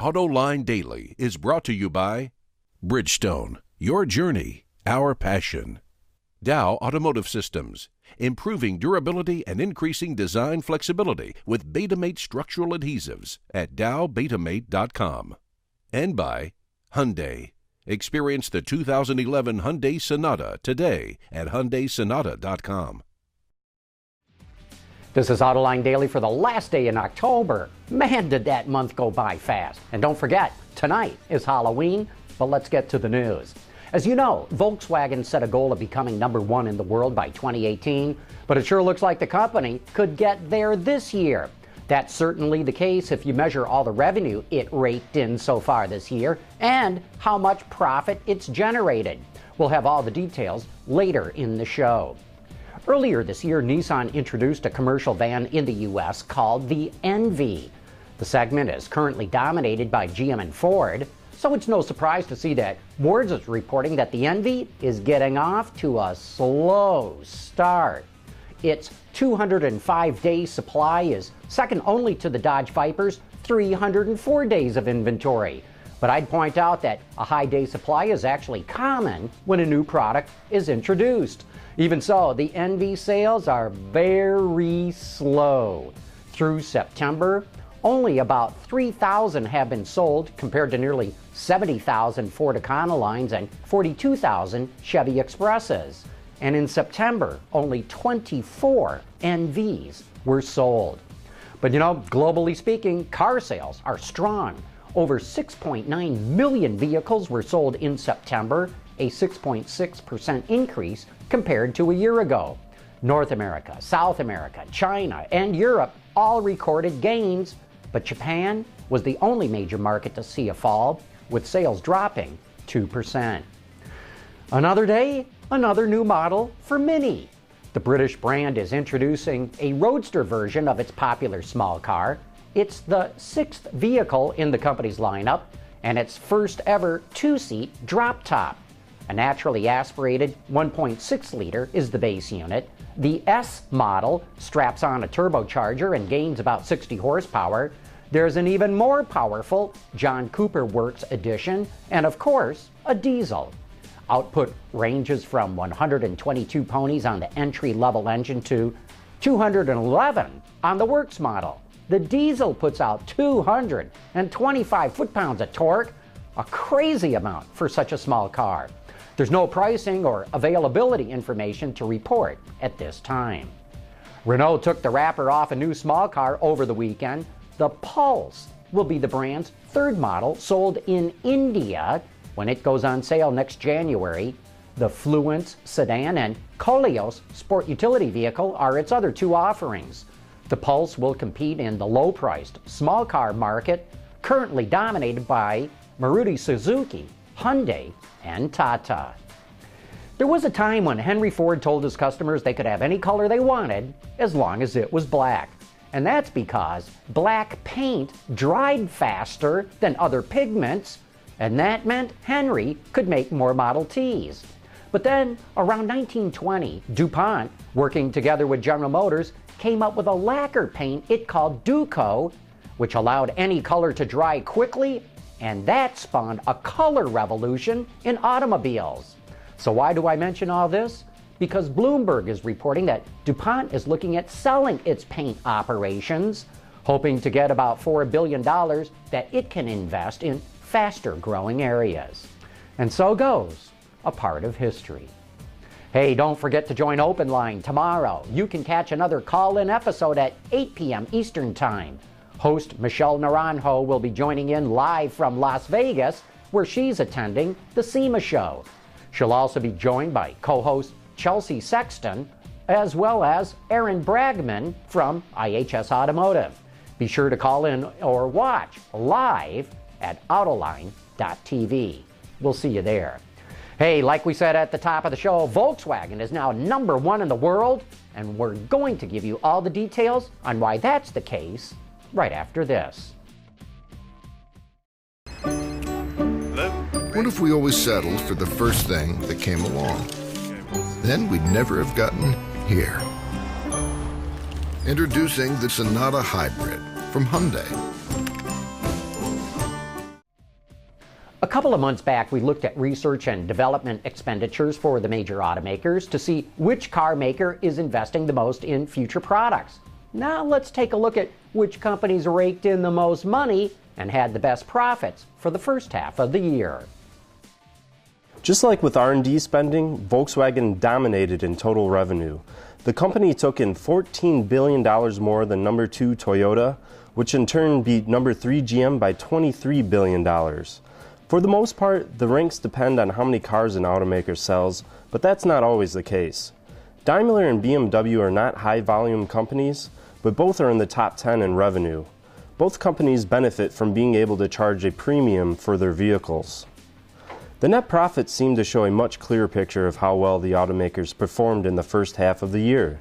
Autoline Daily is brought to you by Bridgestone, your journey, our passion. Dow Automotive Systems, improving durability and increasing design flexibility with Betamate structural adhesives at dowbetamate.com. And by Hyundai. Experience the 2011 Hyundai Sonata today at HyundaiSonata.com. This is Autoline Daily for the last day in October. Man, did that month go by fast. And don't forget, tonight is Halloween, but let's get to the news. As you know, Volkswagen set a goal of becoming #1 in the world by 2018, but it sure looks like the company could get there this year. That's certainly the case if you measure all the revenue it raked in so far this year and how much profit it's generated. We'll have all the details later in the show. Earlier this year, Nissan introduced a commercial van in the U.S. called the Envy. The segment is currently dominated by GM and Ford, so it's no surprise to see that Wards is reporting that the Envy is getting off to a slow start. Its 205-day supply is second only to the Dodge Viper's 304 days of inventory. But I'd point out that a high day supply is actually common when a new product is introduced. Even so, the Envy sales are very slow. Through September, only about 3,000 have been sold compared to nearly 70,000 Ford Econolines and 42,000 Chevy Expresses. And in September, only 24 NVs were sold. But you know, globally speaking, car sales are strong. Over 6.9 million vehicles were sold in September, a 6.6% increase compared to a year ago. North America, South America, China, and Europe all recorded gains, but Japan was the only major market to see a fall, with sales dropping 2%. Another day, another new model for Mini. The British brand is introducing a roadster version of its popular small car. It's the 6th vehicle in the company's lineup, and its first ever two-seat drop top. A naturally aspirated 1.6-liter is the base unit. The S model straps on a turbocharger and gains about 60 horsepower. There's an even more powerful John Cooper Works edition, and of course, a diesel. Output ranges from 122 ponies on the entry-level engine to 211 on the Works model. The diesel puts out 225 foot-pounds of torque, a crazy amount for such a small car. There's no pricing or availability information to report at this time. Renault took the wrapper off a new small car over the weekend. The Pulse will be the brand's third model sold in India when it goes on sale next January. The Fluence sedan and Koleos sport utility vehicle are its other two offerings. The Pulse will compete in the low-priced small car market, currently dominated by Maruti Suzuki, Hyundai, and Tata. There was a time when Henry Ford told his customers they could have any color they wanted as long as it was black. And that's because black paint dried faster than other pigments, and that meant Henry could make more Model Ts. But then, around 1920, DuPont, working together with General Motors, came up with a lacquer paint it called Duco, which allowed any color to dry quickly, and that spawned a color revolution in automobiles. So why do I mention all this? Because Bloomberg is reporting that DuPont is looking at selling its paint operations, hoping to get about $4 billion that it can invest in faster growing areas. And so goes a part of history. Hey, don't forget to join Open Line tomorrow. You can catch another call-in episode at 8 p.m. Eastern Time. Host Michelle Naranjo will be joining in live from Las Vegas, where she's attending the SEMA show. She'll also be joined by co-host Chelsea Sexton, as well as Aaron Bragman from IHS Automotive. Be sure to call in or watch live at Autoline.tv. We'll see you there. Hey, like we said at the top of the show, Volkswagen is now #1 in the world, and we're going to give you all the details on why that's the case right after this. What if we always settled for the first thing that came along? Then we'd never have gotten here. Introducing the Sonata Hybrid from Hyundai. couple of months back, we looked at research and development expenditures for the major automakers to see which car maker is investing the most in future products. Now let's take a look at which companies raked in the most money and had the best profits for the first half of the year. Just like with R&D spending, Volkswagen dominated in total revenue. The company took in $14 billion more than number 2 Toyota, which in turn beat number 3 GM by $23 billion. For the most part, the ranks depend on how many cars an automaker sells, but that's not always the case. Daimler and BMW are not high-volume companies, but both are in the top 10 in revenue. Both companies benefit from being able to charge a premium for their vehicles. The net profits seem to show a much clearer picture of how well the automakers performed in the first half of the year.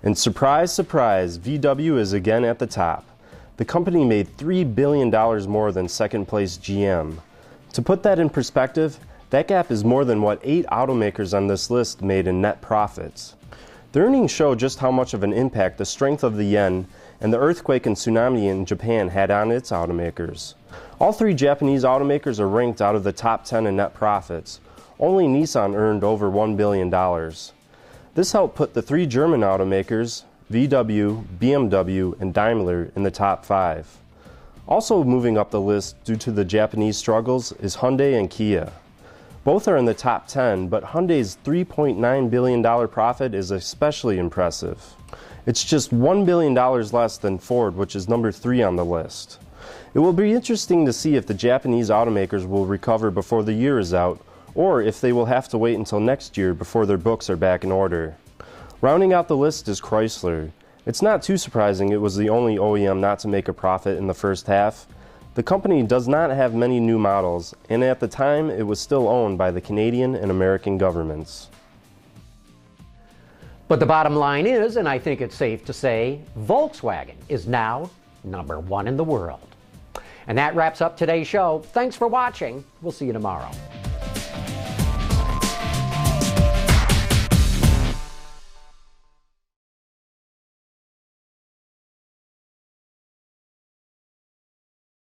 And surprise, surprise, VW is again at the top. The company made $3 billion more than second place GM. To put that in perspective, that gap is more than what 8 automakers on this list made in net profits. The earnings show just how much of an impact the strength of the yen and the earthquake and tsunami in Japan had on its automakers. All 3 Japanese automakers are ranked out of the top 10 in net profits. Only Nissan earned over $1 billion. This helped put the 3 German automakers, VW, BMW, and Daimler, in the top 5. Also moving up the list due to the Japanese struggles is Hyundai and Kia. Both are in the top 10, but Hyundai's $3.9 billion profit is especially impressive. It's just $1 billion less than Ford, which is number 3 on the list. It will be interesting to see if the Japanese automakers will recover before the year is out, or if they will have to wait until next year before their books are back in order. Rounding out the list is Chrysler. It's not too surprising it was the only OEM not to make a profit in the first half. The company does not have many new models, and at the time it was still owned by the Canadian and American governments. But the bottom line is, and I think it's safe to say, Volkswagen is now number 1 in the world. And that wraps up today's show. Thanks for watching. We'll see you tomorrow.